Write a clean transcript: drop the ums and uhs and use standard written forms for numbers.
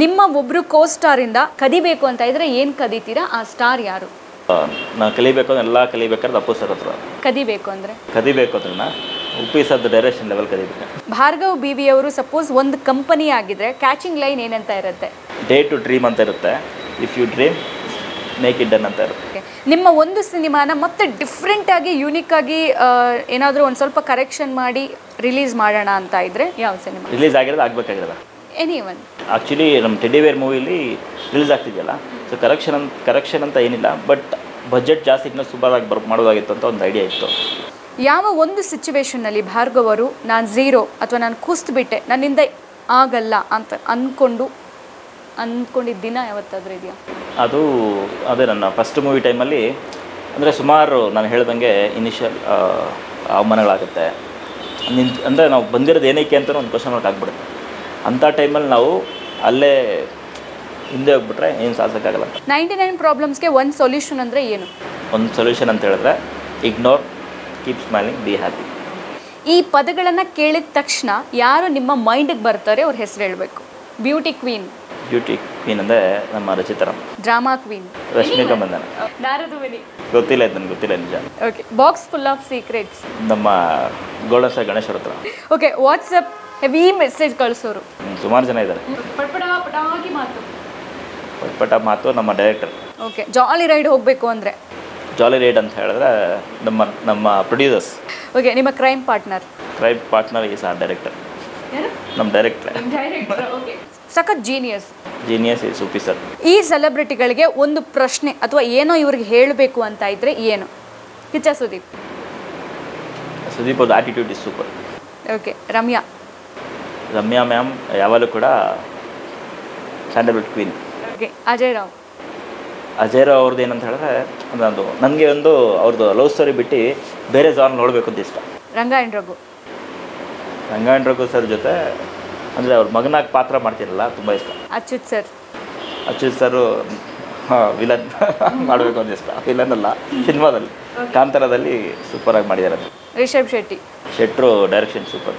ನಿಮ್ಮ ಒಬ್ರು ಕೋ ಸ್ಟಾರಿಂದ ಕದಿಬೇಕು ಅಂತ ಇದ್ರೆ ಏನು ಕದಿತೀರಾ? ಆ ಸ್ಟಾರ್ ಯಾರು? ನಾನು ಕಲಿಬೇಕು ಅಂದ್ರೆ ಎಲ್ಲ ಕಲಿಬೇಕಾದ್ರೆ ಅಪ್ಪು ಸರ್ ಹತ್ರ. ಕದಿಬೇಕು ಅಂದರೆ ಉಪ್ಪಿ ಸರ್ದು ಡೈರೆಕ್ಷನ್ ಲೆವೆಲ್ ಕಲಿಬೇಕು. ಭಾರ್ಗವ್ ಬಿ ವಿ ಅವರು ಸಪೋಸ್ ಒಂದು ಕಂಪನಿ ಆಗಿದ್ರೆ ಕ್ಯಾಚಿಂಗ್ ಲೈನ್ ಏನಂತ ಇರುತ್ತೆ? ಡೇ ಟು ಡ್ರೀಮ್ ಅಂತ ಇರುತ್ತೆ. If you dream make it done ಅಂತ ಇರುತ್ತೆ. ನಿಮ್ಮ ಒಂದು ಸಿನಿಮಾನ ಮತ್ತೆ ಡಿಫ್ರೆಂಟ್ ಆಗಿ ಯೂನಿಕ್ ಆಗಿ ಏನಾದರೂ ಒಂದು ಸ್ವಲ್ಪ ಕರೆಕ್ಷನ್ ಮಾಡಿ ರಿಲೀಸ್ ಮಾಡೋಣ ಅಂತ ಇದ್ರೆ ಯಾವ ಸಿನಿಮಾ? ರಿಲೀಸ್ ಆಗಿರೋದು ಆಗಬೇಕಾಗಿರೋದು ಎನಿ ಒನ್. ಆ್ಯಕ್ಚುಲಿ ನಮ್ಮ ಟೆಡಿವೇರ್ ಮೂವಿಲಿ ರಿಲೀಸ್ ಆಗ್ತಿದೆಯಲ್ಲ, ಸೊ ಕರೆಕ್ಷನ್ ಅಂತ ಏನಿಲ್ಲ, ಬಟ್ ಬಜೆಟ್ ಜಾಸ್ತಿ ಇನ್ನೂ ಸೂಪರಾಗಿ ಮಾಡೋದಾಗಿತ್ತು ಅಂತ ಒಂದು ಐಡಿಯಾ ಇತ್ತು. ಯಾವ ಒಂದು ಸಿಚುವೇಶನ್ನಲ್ಲಿ ಭಾರ್ಗವ್ ಅವರು ನಾನು ಝೀರೋ ಅಥವಾ ನಾನು ಕುಸ್ದುಬಿಟ್ಟೆ, ನನ್ನಿಂದ ಆಗಲ್ಲ ಅಂತ ಅಂದ್ಕೊಂಡಿದ್ದ ದಿನ ಯಾವತ್ತಾದರೂ ಇದೆಯಾ? ಅದು ಅದೇ ನನ್ನ ಫಸ್ಟ್ ಮೂವಿ ಟೈಮಲ್ಲಿ, ಅಂದರೆ ಸುಮಾರು ನಾನು ಹೇಳ್ದಂಗೆ ಇನಿಷಿಯಲ್ ಅವಮಾನಗಳಾಗುತ್ತೆ. ಅಂದರೆ ನಾವು ಬಂದಿರೋದು ಏನಕ್ಕೆ ಅಂತ ಒಂದು ಕ್ವಶನ್ ಮಾರ್ಕ್ ಆಗಿಬಿಡುತ್ತೆ. ಅಂಥ ಟೈಮಲ್ಲಿ ನಾವು ಅಲ್ಲೇ ಹಿಂದೆ ಹೋಗ್ಬಿಟ್ರೆ ಏನು ಸಾಧಿಸೋಕ್ಕಾಗಲ್ಲ. 99 ಪ್ರಾಬ್ಲಮ್ಸ್ಗೆ ಒಂದು ಸೊಲ್ಯೂಷನ್ ಅಂದರೆ ಏನು? ಒಂದು ಸೊಲ್ಯೂಷನ್ ಅಂತ ಹೇಳಿದ್ರೆ ignore, keep smiling, be happy. ಈ ಪದಗಳನ್ನು ಕೇಳಿದ ತಕ್ಷಣ ಯಾರು ನಿಮ್ಮ ಮೈಂಡಿಗೆ ಬರ್ತಾರೆ ಅವ್ರ ಹೆಸರು ಹೇಳಬೇಕು. ಬ್ಯೂಟಿ ಕ್ವೀನ್ ಅಂದರೆ ನಮ್ಮ ರಚಿತಾರಾಮ್. Drama queen Rashmika Mandhana. ನಾರದುವಿನಿ ಗೊತ್ತಿಲ್ಲ ಇದು ನನಗೆ, ಗೊತ್ತಿಲ್ಲ ನಿಜ. Okay. Box full of secrets ನಮ್ಮ ಗೋಲ್ಡನ್ ಸ್ಟಾರ್ ಗಣೇಶ್ ಅವ್ರ ಹತ್ರ. ಓಕೆ. ವಾಟ್ಸಪ್ ಹೆವಿ ಮೆಸೇಜ್ ಕಳಿಸೋರು ಸುಮಾರು ಜನ ಇದ್ದಾರೆ. ಪಟ ಮಾತು ನಮ್ಮ ಡೈರೆಕ್ಟರ್. ಓಕೆ. ಜಾಲಿ ರೈಡ್ ಹೋಗಬೇಕು ಅಂದರೆ ಜಾಲಿ ರೈಡ್ ಅಂತ ಹೇಳಿದ್ರೆ ನಮ್ಮ ಪ್ರೊಡ್ಯೂಸರ್ಸ್. ಓಕೆ. ನಿಮ್ಮ crime partner is our director. ನಮ್ಮ ಡೈರೆಕ್ಟರ್ ಸಖತ್ ಜೀನಿಯಸ್ ಈಸ್ ಉಪ್ಪಿ ಸರ್. ಈ ಸೆಲೆಬ್ರಿಟಿಗಳಿಗೆ ಒಂದು ಪ್ರಶ್ನೆ ಅಥವಾ ಏನೋ ಇವ್ರಿಗೆ ಹೇಳಬೇಕು ಅಂತ ಇದ್ರೆ ಏನು? ಕಿಚ್ಚ ಸುದೀಪ್ ಅವ್ರ attitude is super. Okay. Ramya ma'am ಯಾವಾಗಲೂ ಕೂಡ Sandalwood queen. Okay. Ajay Rao ಅವ್ರದ್ದು ಏನಂತ ಹೇಳಿದ್ರೆ ನನಗೆ ಅವ್ರದ್ದು ಲವ್ ಸ್ಟೋರಿ ಬಿಟ್ಟು ಬೇರೆ ಜಾನ್ ನೋಡಬೇಕು ಅಂತ ಇಷ್ಟ. ರಂಗಾಯಣ್ ರಘು ಸರ್ ಜೊತೆ ಅಂದರೆ ಅವ್ರ ಮಗನಾಗಿ ಪಾತ್ರ ಮಾಡ್ತಿರಲ್ಲ, ತುಂಬ ಇಷ್ಟ. ಅಚ್ಯುತ್ ಸರ್ ವಿಲನ್ ಮಾಡಬೇಕು ಅಂತ ಇಷ್ಟ. ವಿಲನ್ ಅಲ್ಲ, ಸಿನಿಮಾದಲ್ಲಿ ಕಾಂತಾರದಲ್ಲಿ ಸೂಪರಾಗಿ ಮಾಡಿದ್ದಾರೆ. ರಿಷಬ್ ಶೆಟ್ರು ಡೈರೆಕ್ಷನ್ ಸೂಪರ್.